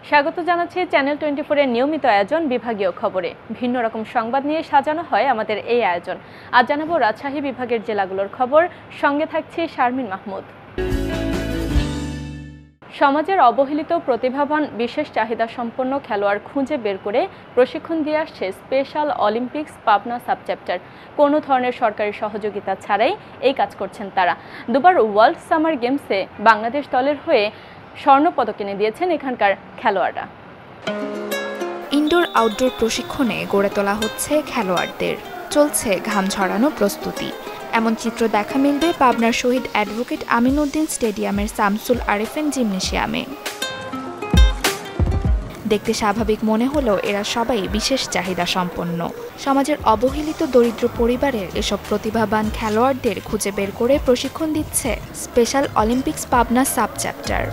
স্বাগত জানাচ্ছি চ্যানেল 24 এর নিয়মিত আয়োজন বিভাগীয় খবরে। ভিন্ন রকম সংবাদ নিয়ে সাজানো হয় আমাদের এই আয়োজন। আজ জানাবো রাজশাহী বিভাগের জেলাগুলোর খবর, সঙ্গে থাকছি শারমিন মাহমুদ। সমাজের অবহেলিত প্রতিভাবান বিশেষ চাহিদা সম্পন্ন খেলোয়াড় খুঁজে বের করে প্রশিক্ষণ দিয়ে আসছে স্পেশাল অলিম্পিক্স পাবনা সাবচ্যাপ্টার। কোনো ধরনের সরকারি সহযোগিতা ছাড়াই এই কাজ করছেন তারা। দুবার ওয়ার্ল্ড সামার গেমসে বাংলাদেশ দলের হয়ে স্বর্ণপদক এনে দিয়েছেন এখানকার খেলোয়াড়রা। ইনডোর আউটডোর প্রশিক্ষণে গড়ে তোলা হচ্ছে খেলোয়াড়দের, চলছে ঘাম ঝরানো প্রস্তুতি। এমন চিত্র দেখা মিলবে পাবনার শহীদ অ্যাডভোকেট আমিনউদ্দিন স্টেডিয়ামের শামসুল আরেফিন জিমনেশিয়ামে। দেখতে স্বাভাবিক মনে হলেও এরা সবাই বিশেষ চাহিদা সম্পন্ন। সমাজের অবহেলিত দরিদ্র পরিবারের এসব প্রতিভাবান খেলোয়াড়দের খুঁজে বের করে প্রশিক্ষণ দিচ্ছে স্পেশাল অলিম্পিক্স পাবনা সাবচ্যাপ্টার।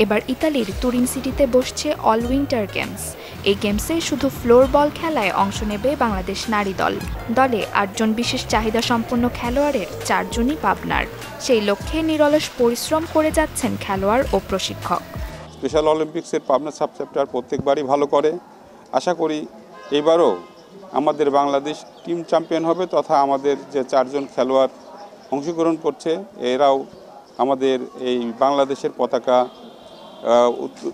এবার ইতালির তুরিন সিটিতে বসছে অল উইন্টার গেমস। এই গেমসে শুধু ফ্লোর বল খেলায় অংশ নেবে বাংলাদেশ নারী দল। দলে 8 জন বিশেষ চাহিদা সম্পন্ন খেলোয়াড়ের 4 জনই পাবনার। সেই লক্ষ্যে নিরলস পরিশ্রম করে যাচ্ছেন খেলোয়াড় ও প্রশিক্ষক। স্পেশাল অলিম্পিক্সের পাবনা সাবচ্যাপ্টার প্রত্যেকবারই ভালো করে। আশা করি এবারও আমাদের বাংলাদেশ টিম চ্যাম্পিয়ন হবে, তথা আমাদের যে 4 জন খেলোয়াড় অংশগ্রহণ করছে এরাও আমাদের এই বাংলাদেশের পতাকা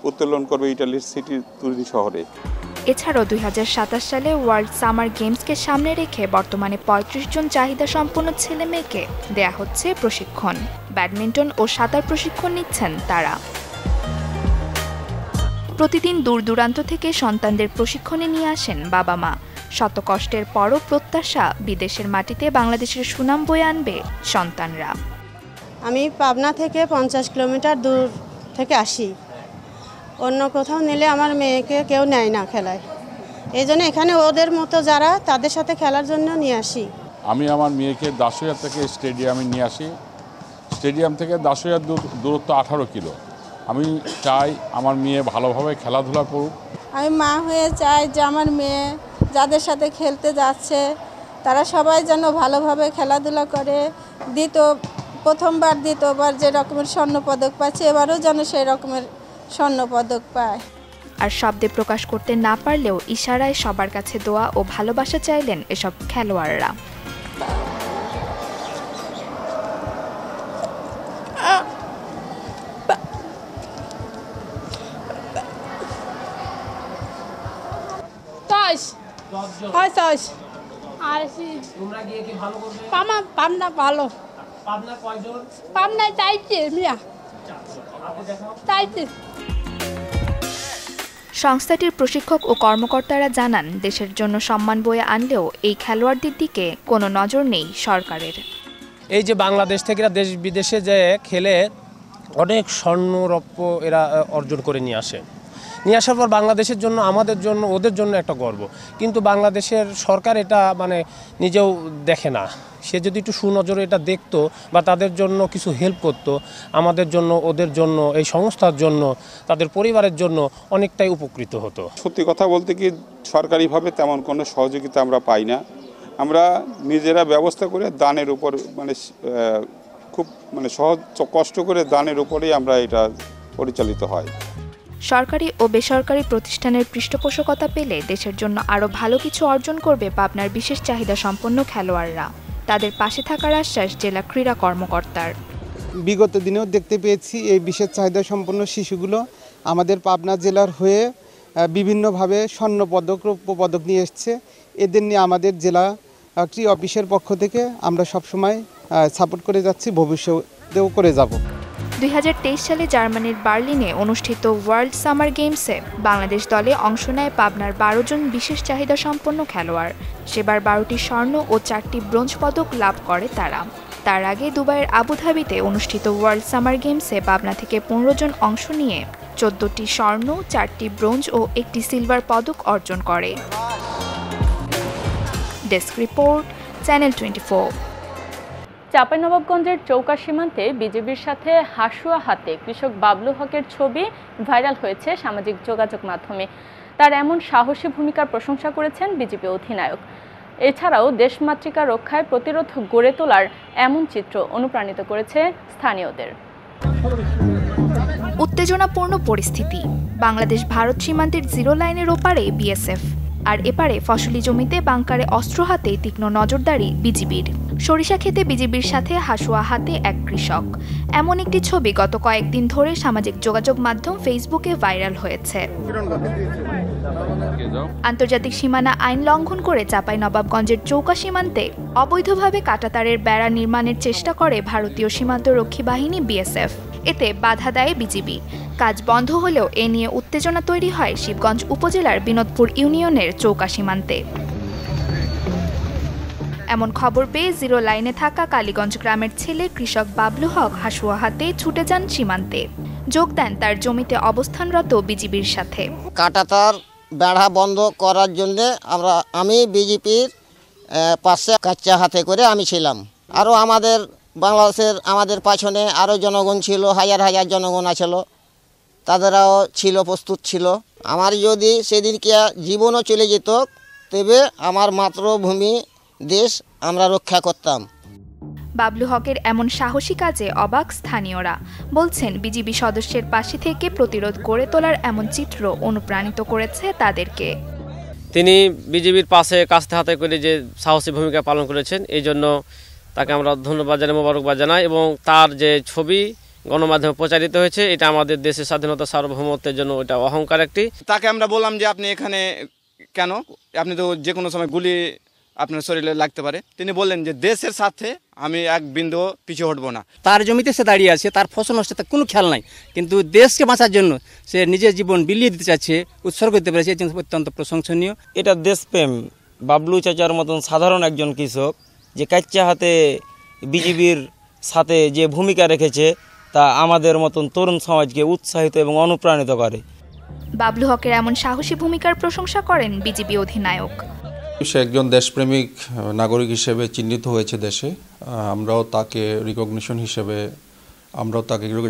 উত্তোলন করবে ইটালির সিটি তুরিন শহরে। এছাড়াও 2027 সালে ওয়ার্ল্ড সামার গেমসকে সামনে রেখে বর্তমানে 35 জন চাহিদা সম্পন্ন ছেলে মেয়েকে দেয়া হচ্ছে প্রশিক্ষণ। ব্যাডমিন্টন ও সাঁতার প্রশিক্ষণ নিচ্ছেন তারা। প্রতিদিন দূর দূরান্ত থেকে সন্তানদের প্রশিক্ষণে নিয়ে আসেন বাবা মা। শত কষ্টের পরও প্রত্যাশা বিদেশের মাটিতে বাংলাদেশের সুনাম বয়ে আনবে সন্তানরা। আমি পাবনা থেকে 50 কিলোমিটার দূর থেকে আসি। অন্য কোথাও নিলে আমার মেয়েকে কেউ নেয় না খেলায়, এই জন্য এখানে ওদের মতো যারা তাদের সাথে খেলার জন্য নিয়ে আসি। আমি আমার মেয়েকে দাসুয়া থেকে স্টেডিয়ামে নিয়ে আসি। স্টেডিয়াম থেকে দাসুয়ার দূরত্ব 18 কিলো। আমি চাই আমার মেয়ে ভালোভাবে খেলাধুলা করুক। আমি মা হয়ে চাই যে আমার মেয়ে যাদের সাথে খেলতে যাচ্ছে তারা সবাই যেন ভালোভাবে খেলাধুলা করে। প্রথমবার দ্বিতীয়বার যে রকমের স্বর্ণপদক পাচ্ছে এবারও যেন সেই রকমের স্বর্ণপদক পায়। আর শব্দে প্রকাশ করতে না পারলেও ইশারায় সবার কাছে দোয়া ও ভালোবাসা চাইলেন এসব খেলোয়াড়রা। সংস্থাটির প্রশিক্ষক ও কর্মকর্তারা জানান, দেশের জন্য সম্মান বয়ে আনলেও এই খেলোয়াড়দের দিকে কোনো নজর নেই সরকারের। এই যে বাংলাদেশ থেকে দেশ বিদেশে যে খেলে অনেক স্বর্ণ রৌপ্য এরা অর্জন করে নিয়ে আসার পর বাংলাদেশের জন্য, আমাদের জন্য, ওদের জন্য একটা গর্ব। কিন্তু বাংলাদেশের সরকার এটা নিজেও দেখে না। সে যদি একটু সুনজরে এটা দেখতো বা তাদের জন্য কিছু হেল্প করতো, আমাদের জন্য, ওদের জন্য, এই সংস্থার জন্য, তাদের পরিবারের জন্য অনেকটাই উপকৃত হতো। সত্যি কথা বলতে কি, সরকারিভাবে তেমন কোনো সহযোগিতা আমরা পাই না। আমরা নিজেরা ব্যবস্থা করে দানের উপর খুব সহজ কষ্ট করে দানের উপরেই আমরা এটা পরিচালিত হয়। সরকারি ও বেসরকারি প্রতিষ্ঠানের পৃষ্ঠপোষকতা পেলে দেশের জন্য আরও ভালো কিছু অর্জন করবে পাবনার বিশেষ চাহিদা সম্পন্ন খেলোয়াড়রা। তাদের পাশে থাকার আশ্বাস জেলা ক্রীড়া কর্মকর্তার। বিগত দিনেও দেখতে পেয়েছি এই বিশেষ চাহিদা সম্পন্ন শিশুগুলো আমাদের পাবনা জেলার হয়ে বিভিন্নভাবে স্বর্ণপদক, রৌপ্য পদক নিয়ে এসছে। এদের নিয়ে আমাদের জেলা ক্রীড়া অফিসের পক্ষ থেকে আমরা সবসময় সাপোর্ট করে যাচ্ছি, ভবিষ্যতেও করে যাব। 2023 সালে জার্মানির বার্লিনে অনুষ্ঠিত ওয়ার্ল্ড সামার গেমসে বাংলাদেশ দলে অংশ নেয় পাবনার 12 জন বিশেষ চাহিদা সম্পন্ন খেলোয়াড়। সেবার 12টি স্বর্ণ ও 4টি ব্রোঞ্জ পদক লাভ করে তারা। তার আগে দুবাইয়ের আবুধাবিতে অনুষ্ঠিত ওয়ার্ল্ড সামার গেমসে পাবনা থেকে 15 জন অংশ নিয়ে 14টি স্বর্ণ, 4টি ব্রোঞ্জ ও 1টি সিলভার পদক অর্জন করে। Desk report, channel 24। চাঁপাইনবাবগঞ্জের চৌকা সীমান্তে বিজিবির সাথে হাসুয়া হাতে কৃষক বাবলু হকের ছবি ভাইরাল হয়েছে সামাজিক যোগাযোগ মাধ্যমে। তার এমন সাহসী ভূমিকার প্রশংসা করেছেন বিজিবি অধিনায়ক। এছাড়াও দেশমাতৃকা রক্ষায় প্রতিরোধ গড়ে তোলার এমন চিত্র অনুপ্রাণিত করেছে স্থানীয়দের। উত্তেজনাপূর্ণ পরিস্থিতি। বাংলাদেশ ভারত সীমান্তের জিরো লাইনের ওপারে বিএসএফ, আর এপারে ফসলি জমিতে বাংকারে অস্ত্র হাতে তীক্ষ্ণ নজরদারি বিজিবির। সরিষা খেতে বিজিবির সাথে হাসুয়া হাতে এক কৃষক, এমন একটি ছবি গত কয়েকদিন ধরে সামাজিক যোগাযোগ মাধ্যম ফেসবুকে ভাইরাল হয়েছে। আন্তর্জাতিক সীমানা আইন লঙ্ঘন করে চাঁপাইনবাবগঞ্জের চৌকা সীমান্তে অবৈধভাবে কাঁটাতারের বেড়া নির্মাণের চেষ্টা করে ভারতীয় সীমান্তরক্ষী বাহিনী বিএসএফ। এতে বাধা দেয় বিজিবি। কাজ বন্ধ হলেও এ নিয়ে উত্তেজনা তৈরি হয় শিবগঞ্জ উপজেলার বিনোদপুর ইউনিয়নের চৌকা সীমান্তে। এমন খবর পেয়ে জিরো লাইনে থাকা কালীগঞ্জ গ্রামের ছেলে কৃষক বাবলু হক হাসুয়া হাতে ছুটে যান সীমান্তে, যোগ দেন তার জমিতে অবস্থানরত বিজিবির সাথে। কাঁটাতার বেড়া বন্ধ করার জন্য আমি বিজেপির পাশে কাচ্চা হাতে করে আমি ছিলাম। আরও আমাদের বাংলাদেশের আমাদের পাছনে আরও জনগণ ছিল, হাজার হাজার জনগণ আছিল, তাদেরাও ছিল, প্রস্তুত ছিল। আমার যদি সেদিনকে জীবনও চলে যেত তবে আমার মাতৃভূমি দেশ আমরা রক্ষা করতাম। বাবলু হকের এমন সাহসী কাজে অবাক স্থানীয়রা। বলছেন বিজিবি সদস্যের পাশে থেকে প্রতিরোধ গড়ে তোলার এমন চিত্র অনুপ্রাণিত করেছে তাদেরকে। তিনি বিজিবির পাশে কাস্তে হাতে করে যে সাহসী ভূমিকা পালন করেছেন, এই জন্য তাকে আমরা ধন্যবাদ জানাই, মোবারকবাদ জানাই। এবং তার যে ছবি গণমাধ্যমে প্রচারিত হয়েছে, এটা আমাদের দেশের স্বাধীনতা সার্বভৌমত্বের জন্য এটা অহংকার একটি। তাকে আমরা বললাম যে আপনি এখানে কেন, আপনি তো যে কোনো সময় গুলি আপনার শরীরে লাগতে পারে। তিনি বললেন যে দেশের সাথে আমি এক বিন্দু পিছু হটবো না। তার জমিতে সে দাঁড়িয়ে আছে, তার ফসল নষ্ট, তার কোনো খেয়াল নাই, কিন্তু দেশকে বাঁচার জন্য সে নিজের জীবন বিলিয়ে দিতে চাচ্ছে, উৎসর্গ করতে পেরেছে, অত্যন্ত প্রশংসনীয়। এটা দেশপ্রেম। বাবলু চাচার মতন সাধারণ একজন কৃষক যে কাচ্চা হাতে বিজিবির সাথে যে ভূমিকা রেখেছে, তা আমাদের মতন তরুণ সমাজকে উৎসাহিত এবং অনুপ্রাণিত করে। বাবলু হকের এমন সাহসী ভূমিকার প্রশংসা করেন বিজিবি অধিনায়ক। সে একজন দেশপ্রেমিক নাগরিক হিসেবে চিহ্নিত হয়েছে দেশে। আমরাও তাকে রিকগনিশন হিসেবে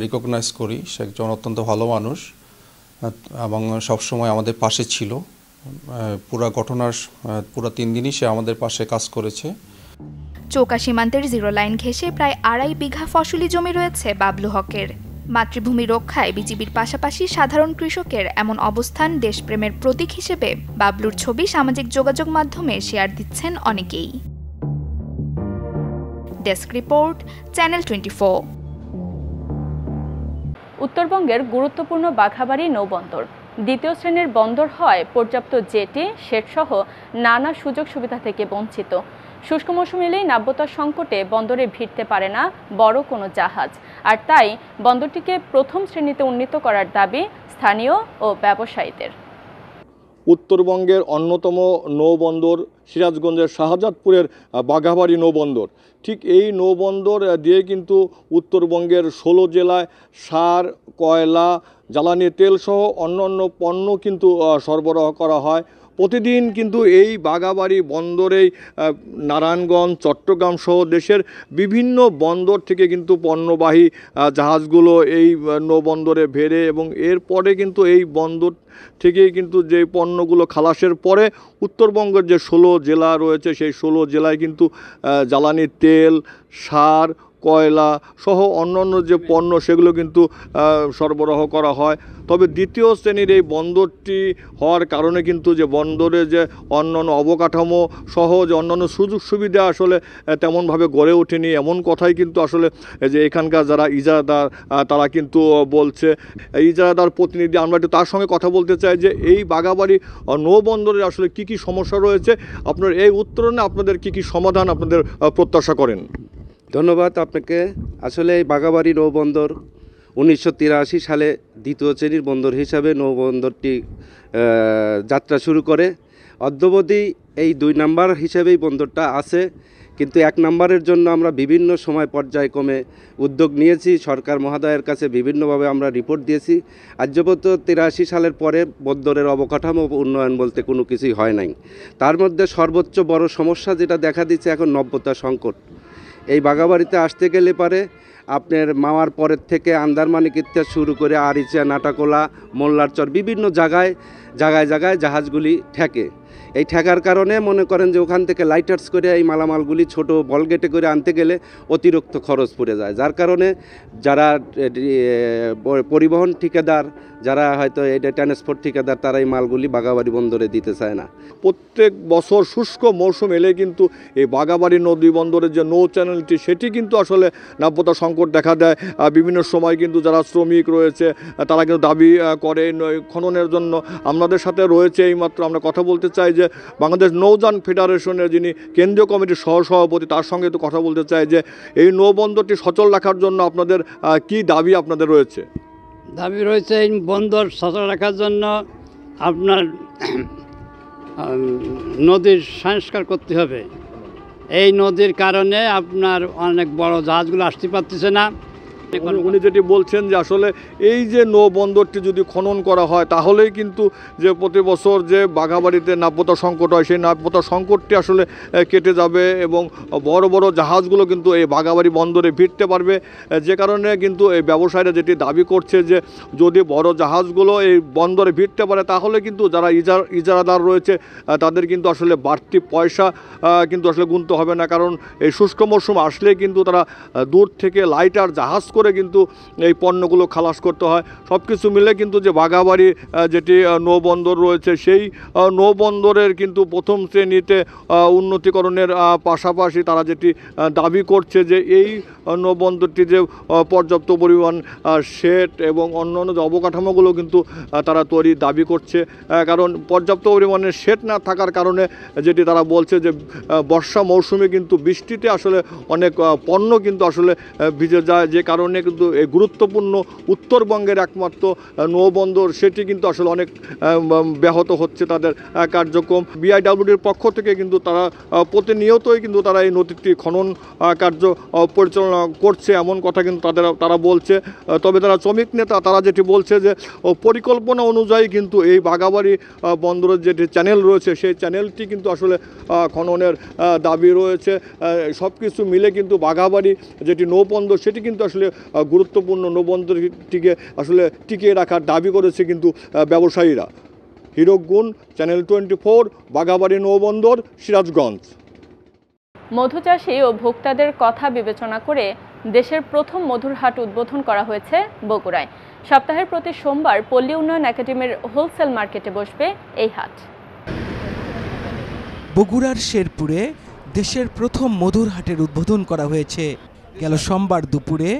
রিকগনাইজ করি। সে একজন অত্যন্ত ভালো মানুষ এবং সবসময় আমাদের পাশে ছিল। পুরা ঘটনার পুরা 3 দিনই সে আমাদের পাশে কাজ করেছে। চৌকা সীমান্তের জিরো লাইন ঘেঁষে প্রায় 2.5 বিঘা ফসলি জমি রয়েছে বাবলু হকের। মাতৃভূমি রক্ষায় বিজিবির পাশাপাশি সাধারণ কৃষকের এমন অবস্থান দেশপ্রেমের প্রতীক হিসেবে বাবলুর ছবি সামাজিক যোগাযোগ মাধ্যমে শেয়ার দিচ্ছেন অনেকেই। Desk report, channel 24। উত্তরবঙ্গের গুরুত্বপূর্ণ বাঘাবাড়ী নৌবন্দর দ্বিতীয় শ্রেণীর বন্দর হয় পর্যাপ্ত জেটি, শেডসহ নানা সুযোগ সুবিধা থেকে বঞ্চিত। শুষ্ক মৌসুম এলেই নাব্যতার সংকটে বন্দরে ভিড়তে পারে না বড় কোনো জাহাজ, আর তাই বন্দরটিকে প্রথম শ্রেণীতে উন্নীত করার দাবি স্থানীয় ও ব্যবসায়ীদের। উত্তরবঙ্গের অন্যতম নৌবন্দর সিরাজগঞ্জের শাহজাদপুরের বাঘাবাড়ী নৌবন্দর, ঠিক এই নৌবন্দর দিয়ে কিন্তু উত্তরবঙ্গের 16 জেলায় সার, কয়লা, জ্বালানি তেল সহ অন্যান্য পণ্য কিন্তু সরবরাহ করা হয়। প্রতিদিন কিন্তু এই বাঘাবাড়ী বন্দরেই নারায়ণগঞ্জ, চট্টগ্রাম সহ দেশের বিভিন্ন বন্দর থেকে কিন্তু পণ্যবাহী জাহাজগুলো এই নৌবন্দরে ভেড়ে এবং এরপরে কিন্তু এই বন্দর থেকেই কিন্তু যে পণ্যগুলো খালাসের পরে উত্তরবঙ্গের যে 16 জেলা রয়েছে সেই 16 জেলায় কিন্তু জ্বালানি তেল, সার, কয়লা সহ অন্যান্য যে পণ্য সেগুলো কিন্তু সরবরাহ করা হয়। তবে দ্বিতীয় শ্রেণীর এই বন্দরটি হওয়ার কারণে কিন্তু যে বন্দরে যে অন্যান্য অবকাঠামো সহ যে অন্যান্য সুযোগ সুবিধা আসলে তেমনভাবে গড়ে ওঠেনি, এমন কথাই কিন্তু আসলে যে এখানকার যারা ইজারাদার তারা কিন্তু বলছে। ইজারাদার প্রতিনিধি, আমরা একটু তার সঙ্গে কথা বলতে চাই যে এই বাঘাবাড়ী নৌবন্দরের আসলে কি কি সমস্যা রয়েছে, আপনার এই উত্তরণে আপনাদের কি কি সমাধান আপনাদের প্রত্যাশা করেন? ধন্যবাদ আপনাকে। আসলে এই বাঘাবাড়ী নৌবন্দর 1983 সালে দ্বিতীয় শ্রেণীর বন্দর হিসাবে নৌবন্দরটি যাত্রা শুরু করে। অদ্যাবধি এই 2 নাম্বার হিসেবেই বন্দরটা আছে, কিন্তু 1 নাম্বারের জন্য আমরা বিভিন্ন সময় পর্যায়ক্রমে উদ্যোগ নিয়েছি। সরকার মহোদয়ের কাছে বিভিন্নভাবে আমরা রিপোর্ট দিয়েছি। আর্যপত 83 সালের পরে বন্দরের অবকাঠামো উন্নয়ন বলতে কোনো কিছুই হয় নাই। তার মধ্যে সর্বোচ্চ বড় সমস্যা যেটা দেখা দিচ্ছে এখন নব্যতা সংকট। এই বাঘাবাড়িতে আসতে গেলে পারে আপনার মাওয়ার পরের থেকে আন্দারমানিক ইত্যাদি শুরু করে আরিচা, নাটাকোলা, মোল্লারচর বিভিন্ন জায়গায় জাহাজগুলি ঠেকে। এই ঠেকার কারণে মনে করেন যে ওখান থেকে লাইটার্স করে এই মালামালগুলি ছোট বলগেটে করে আনতে গেলে অতিরিক্ত খরচ পড়ে যায়, যার কারণে যারা পরিবহন ঠিকাদার, যারা হয়তো এটা ট্রান্সপোর্ট ঠিকাদার, তারা এই মালগুলি বাঘাবাড়ি বন্দরে দিতে চায় না। প্রত্যেক বছর শুষ্ক মৌসুম এলে কিন্তু এই বাঘাবাড়ি নদী বন্দরের যে নৌ চ্যানেলটি সেটি কিন্তু আসলে নাব্যতা সংকট দেখা দেয়। বিভিন্ন সময় কিন্তু যারা শ্রমিক রয়েছে তারা কিন্তু দাবি করে খননের জন্য। আমাদের সাথে রয়েছে এইমাত্র আমরা কথা বলতে চাই যে বাংলাদেশ নৌযান ফেডারেশনের যিনি কেন্দ্রীয় কমিটির সহসভাপতি, তার সঙ্গে তো কথা বলতে চাই যে এই নৌবন্দরটি সচল রাখার জন্য আপনাদের কি দাবি আপনাদের রয়েছে? দাবি রয়েছে এই বন্দর সচল রাখার জন্য আপনার নদীর সংস্কার করতে হবে। এই নদীর কারণে আপনার অনেক বড় জাহাজগুলো আসতে পারতেছে না। উনি যেটি বলছেন যে আসলে এই যে নৌ বন্দরটি যদি খনন করা হয় তাহলেই কিন্তু যে প্রতি বছর যে বাঘাবাড়িতে নাব্যতা সংকট হয় সেই নাব্যতা সংকটটি আসলে কেটে যাবে এবং বড় বড় জাহাজগুলো কিন্তু এই বাঘাবাড়ি বন্দরে ভিড়তে পারবে। যে কারণে কিন্তু এই ব্যবসায়ীরা যেটি দাবি করছে যে যদি বড় জাহাজগুলো এই বন্দরে ভিড়তে পারে তাহলে কিন্তু যারা ইজারাদার রয়েছে তাদের কিন্তু আসলে বাড়তি পয়সা কিন্তু আসলে গুনতে হবে না, কারণ এই শুষ্ক মৌসুম আসলে কিন্তু তারা দূর থেকে লাইটার জাহাজ করে কিন্তু এই পণ্যগুলো খালাস করতে হয়। সব কিছু মিলে কিন্তু যে বাঘাবাড়ি যেটি নৌবন্দর রয়েছে সেই নৌবন্দরের কিন্তু প্রথম শ্রেণীতে উন্নতিকরণের পাশাপাশি তারা যেটি দাবি করছে যে এই নৌবন্দরটি যে পর্যাপ্ত পরিমাণ শেড এবং অন্যান্য যে অবকাঠামোগুলো কিন্তু তারা তৈরি দাবি করছে, কারণ পর্যাপ্ত পরিমাণে শেড না থাকার কারণে যেটি তারা বলছে যে বর্ষা মৌসুমে কিন্তু বৃষ্টিতে আসলে অনেক পণ্য কিন্তু আসলে ভিজে যায়, যে কারণে কিন্তু এই গুরুত্বপূর্ণ উত্তরবঙ্গের একমাত্র নৌবন্দর সেটি কিন্তু আসলে অনেক ব্যাহত হচ্ছে তাদের কার্যক্রম। বিআইডব্লিউডির পক্ষ থেকে কিন্তু তারা প্রতিনিয়তই কিন্তু তারা এই নদীটি খনন কার্য পরিচালনা করছে এমন কথা কিন্তু তারা বলছে। তবে তারা শ্রমিক নেতা তারা যেটি বলছে যে পরিকল্পনা অনুযায়ী কিন্তু এই বাঘাবাড়ি বন্দরের যেটি চ্যানেল রয়েছে সেই চ্যানেলটি কিন্তু আসলে খননের দাবি রয়েছে। সব কিছু মিলে কিন্তু বাঘাবাড়ি যেটি নৌবন্দর সেটি কিন্তু আসলে গুরুত্বপূর্ণ নৌবন্দরটিকে আসলে টিকিয়ে রাখার দাবি করেছে কিন্তু ব্যবসায়ীরা। হিরক গুণ, চ্যানেল 24, বাঘাবাড়ি নৌবন্দর, সিরাজগঞ্জ। মধু চাষী ও ভোক্তাদের কথা বিবেচনা করে দেশের প্রথম মধুর হাট উদ্বোধন করা হয়েছে বগুড়ায়। সপ্তাহের প্রতি সোমবার পল্লী উন্নয়ন একাডেমির হোলসেল মার্কেটে বসবে এই হাট। বগুড়ার শেরপুরে দেশের প্রথম মধুর হাটের উদ্বোধন করা হয়েছে। গেল সোমবার দুপুরে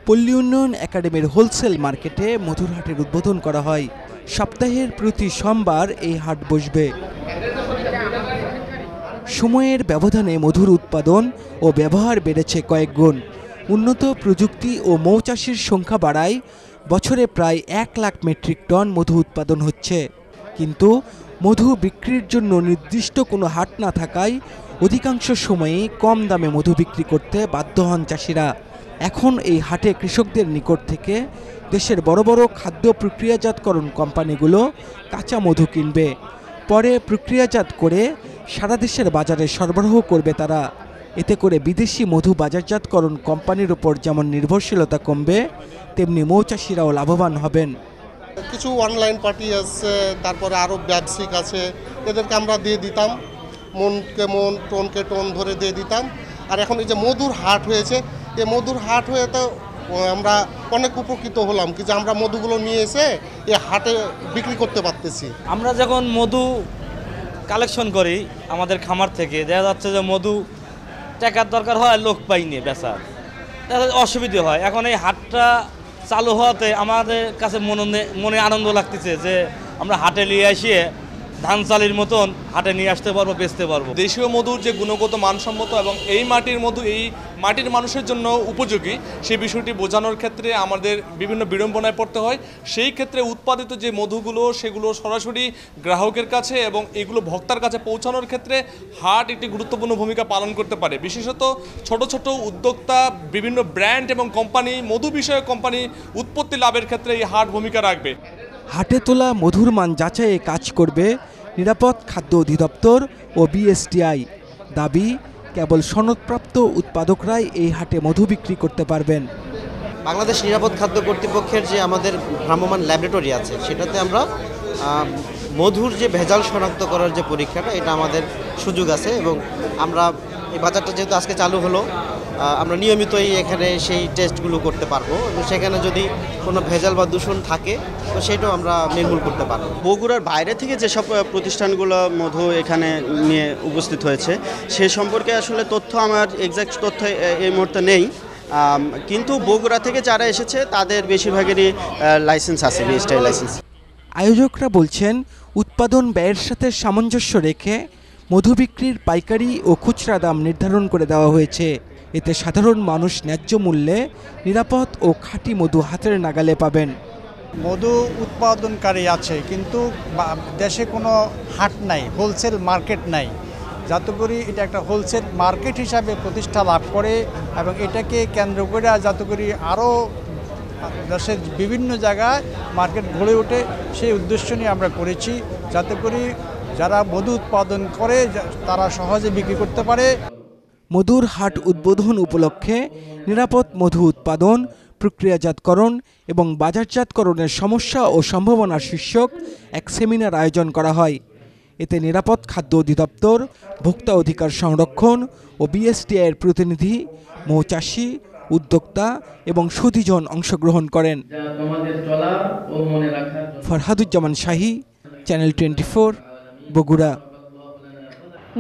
পল্লী উন্নয়ন একাডেমির হোলসেল মার্কেটে মধুর হাটের উদ্বোধন করা হয়। সপ্তাহের প্রতি সোমবার এই হাট বসবে। সময়ের ব্যবধানে মধুর উৎপাদন ও ব্যবহার বেড়েছে কয়েক গুণ। উন্নত প্রযুক্তি ও মৌচাষীর সংখ্যা বাড়ায় বছরে প্রায় 1 লাখ মেট্রিক টন মধু উৎপাদন হচ্ছে। কিন্তু মধু বিক্রির জন্য নির্দিষ্ট কোনো হাট না থাকায় অধিকাংশ সময়েই কম দামে মধু বিক্রি করতে বাধ্য হন চাষিরা। এখন এই হাটে কৃষকদের নিকট থেকে দেশের বড় বড় খাদ্য প্রক্রিয়াজাতকরণ কোম্পানিগুলো কাঁচা মধু কিনবে, পরে প্রক্রিয়াজাত করে সারা দেশের বাজারে সরবরাহ করবে তারা। এতে করে বিদেশি মধু বাজারজাতকরণ কোম্পানির উপর যেমন নির্ভরশীলতা কমবে, তেমনি মৌচাষিরাও লাভবান হবেন। কিছু অনলাইন পার্টি আছে, তারপরে আরও ব্যবসায়িক আছে, এদেরকে আমরা দিয়ে দিতাম, মনকে মন, টনকে টন ধরে দিয়ে দিতাম। আর এখন এই যে মধুর হাট হয়েছে, এই মধুর হাট হয়ে তো আমরা অনেক উপকৃত হলাম কি যে আমরা মধুগুলো নিয়ে এসে এই হাটে বিক্রি করতে পারতেছি। আমরা যখন মধু কালেকশন করি আমাদের খামার থেকে, দেখা যাচ্ছে যে মধু টাকার দরকার হয়, লোক পাইনি বেচার, অসুবিধে হয়। এখন এই হাটটা চালু হওয়াতে আমাদের কাছে মনে আনন্দ লাগতেছে যে আমরা হাটে নিয়ে আসিয়ে ধান চালের মতন হাটে নিয়ে আসতে পারবো, বেচতে পারবো। দেশীয় মধুর যে গুণগত মানসম্মত এবং এই মাটির মধু এই মাটির মানুষের জন্য উপযোগী, সেই বিষয়টি বোঝানোর ক্ষেত্রে আমাদের বিভিন্ন বিড়ম্বনায় পড়তে হয়। সেই ক্ষেত্রে উৎপাদিত যে মধুগুলো সেগুলো সরাসরি গ্রাহকের কাছে এবং এগুলো ভোক্তার কাছে পৌঁছানোর ক্ষেত্রে হাট একটি গুরুত্বপূর্ণ ভূমিকা পালন করতে পারে। বিশেষত ছোট ছোট উদ্যোক্তা, বিভিন্ন ব্র্যান্ড এবং কোম্পানি, মধু বিষয়ক কোম্পানি উৎপত্তি লাভের ক্ষেত্রে এই হাট ভূমিকা রাখবে। হাটে তোলা মধুর মান যাচাইয়ে কাজ করবে নিরাপদ খাদ্য অধিদপ্তর ও বিএসটিআই। দাবি, কেবল সনদপ্রাপ্ত উৎপাদকরাই এই হাটে মধু বিক্রি করতে পারবেন। বাংলাদেশ নিরাপদ খাদ্য কর্তৃপক্ষের যে আমাদের ভ্রাম্যমাণ ল্যাবরেটরি আছে সেটাতে আমরা মধুর যে ভেজাল শনাক্ত করার যে পরীক্ষাটা, এটা আমাদের সুযোগ আছে এবং আমরা এই বাজারটা যেহেতু আজকে চালু হলো, আমরা নিয়মিতই এখানে সেই টেস্টগুলো করতে পারবো এবং সেখানে যদি কোনো ভেজাল বা দূষণ থাকে তো সেটাও আমরা নির্মূল করতে পারবো। বগুড়ার বাইরে থেকে যেসব প্রতিষ্ঠানগুলো মধু এখানে নিয়ে উপস্থিত হয়েছে সে সম্পর্কে আসলে তথ্য আমার এক্সাক্ট তথ্য এই মুহূর্তে নেই, কিন্তু বগুড়া থেকে যারা এসেছে তাদের বেশিরভাগেরই লাইসেন্স আছে, বিএসটিআই লাইসেন্স। আয়োজকরা বলছেন উৎপাদন ব্যয়ের সাথে সামঞ্জস্য রেখে মধু বিক্রির পাইকারি ও খুচরা দাম নির্ধারণ করে দেওয়া হয়েছে। এতে সাধারণ মানুষ ন্যায্য মূল্যে নিরাপদ ও খাঁটি মধু হাতের নাগালে পাবেন। মধু উৎপাদনকারী আছে কিন্তু দেশে কোনো হাট নাই, হোলসেল মার্কেট নাই, যাতে করে এটা একটা হোলসেল মার্কেট হিসাবে প্রতিষ্ঠা লাভ করে এবং এটাকে কেন্দ্র করে যাতে করে আরও দেশের বিভিন্ন জায়গায় মার্কেট গড়ে ওঠে সেই উদ্দেশ্য নিয়ে আমরা করেছি, যাতে করে যারা মধু উৎপাদন করে তারা সহজে বিক্রি করতে পারে। মধুর হাট উদ্বোধন উপলক্ষে নিরাপদ মধু উৎপাদন, প্রক্রিয়াজাতকরণ এবং বাজারজাতকরণের সমস্যা ও সম্ভাবনা শীর্ষক এক সেমিনার আয়োজন করা হয়। এতে নিরাপদ খাদ্য অধিদপ্তর, ভোক্তা অধিকার সংরক্ষণ ও বিএসটিআইয়ের প্রতিনিধি, মৌচাষী, উদ্যোক্তা এবং সুধীজন অংশগ্রহণ করেন। ফরহাদুজ্জামান শাহী, চ্যানেল 24, বগুড়া।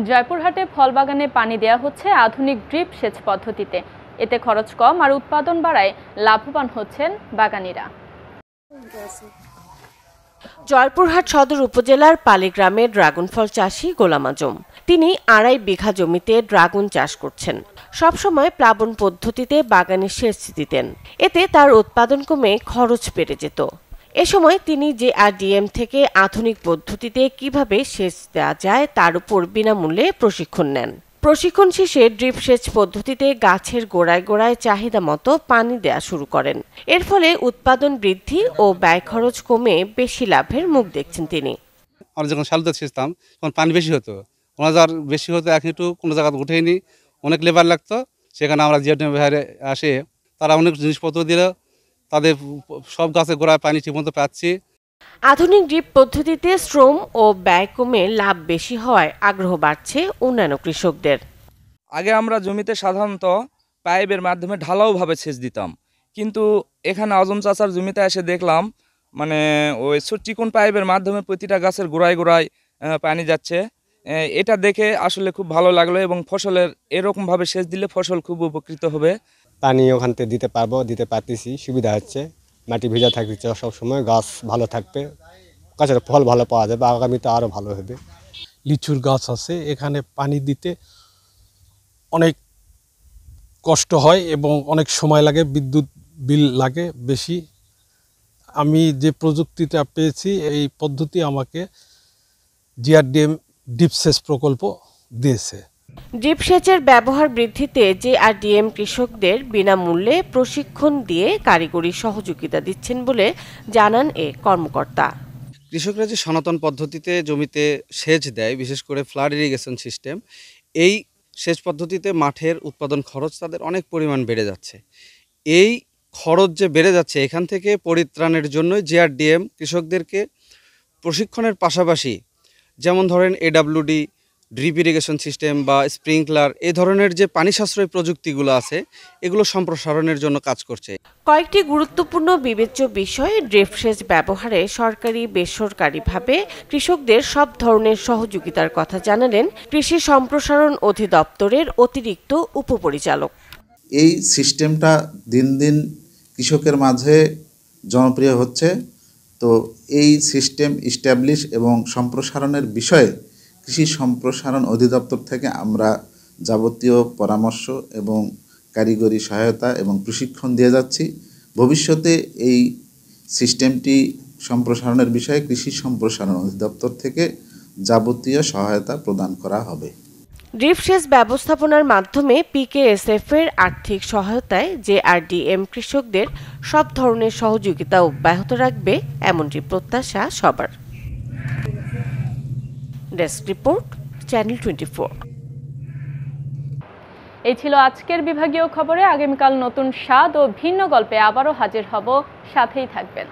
জয়পুরহাটে ফলবাগানে পানি দেয়া হচ্ছে আধুনিক ড্রিপ সেচ পদ্ধতিতে। এতে খরচ কম আর উৎপাদন বাড়ায় লাভবান হচ্ছেন বাগানীরা। জয়পুরহাট সদর উপজেলার পালি গ্রামের ড্রাগন ফল চাষী গোলাম আজম। তিনি 2.5 বিঘা জমিতে ড্রাগন চাষ করছেন। সবসময় প্লাবন পদ্ধতিতে বাগানে সেচ দিতেন, এতে তার উৎপাদন কমে খরচ বেড়ে যেত। এ সময় তিনি জেআরডিএম থেকে আধুনিক পদ্ধতিতে কিভাবে সেচ দেওয়া যায় তার উপর বিনামূল্যে প্রশিক্ষণ নেন। প্রশিক্ষণ শেষে ড্রিপ সেচ পদ্ধতিতে গাছের গোড়ায় গোড়ায় চাহিদা মতো পানি দেয়া শুরু করেন। এর ফলে উৎপাদন বৃদ্ধি ও ব্যয় খরচ কমে বেশি লাভের মুখ দেখছেন তিনি। আমরা যখন শালুতে সেচতাম তখন পানি বেশি হতো, 1000 বেশি হতো, এখন একটু কোনো জায়গা উঠেনি, অনেক লেবার লাগতো। সেখানে আমরা জিআরডিএম বাইরে আসে তারা অনেক জিনিসপত্র দিল, তাদের সব গাছের গোড়ায় পানি ঠিকমতো পাচ্ছি। আধুনিক ড্রিপ পদ্ধতিতে শ্রম ও ব্যয় কমে লাভ বেশি হওয়ায় আগ্রহ বাড়ছে অন্যান্য কৃষকদের। আগে আমরা জমিতে সাধারণত পাইপের মাধ্যমে ঢালাওভাবে সেচ দিতাম, কিন্তু এখানে আজম চাচার জমিতে এসে দেখলাম মানে ওই চিকন পাইপের মাধ্যমে প্রতিটা গাছের গোড়ায় গোড়ায় পানি যাচ্ছে। এটা দেখে আসলে খুব ভালো লাগলো এবং ফসলের এরকমভাবে সেচ দিলে ফসল খুব উপকৃত হবে। পানি ওখান থেকে দিতে পারতেছি, সুবিধা হচ্ছে। মাটি ভেজা থাকছে সবসময়, গাছ ভালো থাকবে, গাছের ফল ভালো পাওয়া যাবে, আগামীতে আরও ভালো হবে। লিচুর গাছ আছে, এখানে পানি দিতে অনেক কষ্ট হয় এবং অনেক সময় লাগে, বিদ্যুৎ বিল লাগে বেশি। আমি যে প্রযুক্তিটা পেয়েছি এই পদ্ধতি আমাকে জিআরডিএম ডিপ সেচ প্রকল্প দিয়েছে। ড্রিপ সেচের ব্যবহার বৃদ্ধিতে জেআরডিএম কৃষকদের বিনামূল্যে প্রশিক্ষণ দিয়ে কারিগরি সহযোগিতা দিচ্ছেন বলে জানান এ কর্মকর্তা। কৃষকরা যে সনাতন পদ্ধতিতে জমিতে সেচ দেয়, বিশেষ করে ফ্লাড ইরিগেশন সিস্টেম, এই সেচ পদ্ধতিতে মাঠের উৎপাদন খরচ তাদের অনেক পরিমাণ বেড়ে যাচ্ছে। এই খরচ যে বেড়ে যাচ্ছে, এখান থেকে পরিত্রাণের জন্য জেআরডিএম কৃষকদেরকে প্রশিক্ষণের পাশাপাশি যেমন ধরেন এডাব্লিউডি, ড্রিপ ইরিগেশন সিস্টেম বা স্প্রিংকলার, এই ধরনের যে পানি সাশ্রয়ী প্রযুক্তিগুলো আছে এগুলো সম্প্রসারণের জন্য কাজ করছে। কয়েকটি গুরুত্বপূর্ণ বিবেচ্য বিষয়ে ড্রিপ সেচ ব্যবহারে সরকারি বেসরকারিভাবে কৃষকদের সব ধরনের সহযোগিতার কথা জানালেন কৃষি সম্প্রসারণ অধিদপ্তরের অতিরিক্ত উপপরিচালক। এই সিস্টেমটা দিন দিন কৃষকের মাঝে জনপ্রিয় হচ্ছে। তো এই সিস্টেম ইস্টাবলিশ এবং সম্প্রসারণের বিষয়ে কৃষি সম্প্রসারণ অধিদপ্তর থেকে আমরা যাবতীয় পরামর্শ এবং কারিগরি সহায়তা এবং প্রশিক্ষণ দিয়ে যাচ্ছি। ভবিষ্যতে এই সিস্টেমটি সম্প্রসারণের বিষয়ে কৃষি সম্প্রসারণ অধিদপ্তর থেকে যাবতীয় সহায়তা প্রদান করা হবে। ড্রিপ সেচ ব্যবস্থাপনার মাধ্যমে পিকেএসএফ এর আর্থিক সহায়তায় জেআরডিএম কৃষকদের সব ধরনের সহযোগিতা অব্যাহত রাখবে, এমনটি প্রত্যাশা সবার। Desk report, channel 24। এই ছিল আজকের বিভাগীয় খবরে। আগামীকাল নতুন স্বাদ ও ভিন্ন গল্পে আবারও হাজির হব, সাথেই থাকবেন।